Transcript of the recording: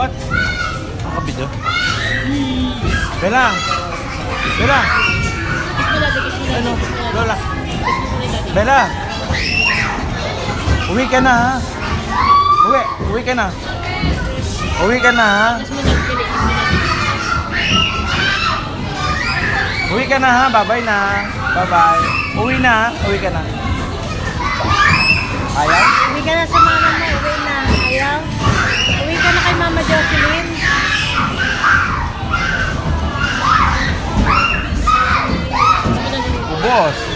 What? Ako video. Bella. Bella. Ano? Lola. Bella. Uwi ka na ha. Uwi ka na. Uwi ka na ha. Uwi ka na ha. Bye-bye na. Bye-bye. Uwi na ha. Uwi ka na. Ayaw? Uwi ka na sa mama mo. Uwi na. Ayaw? Uwi ka na kay Mama Jocelyn. Ubos.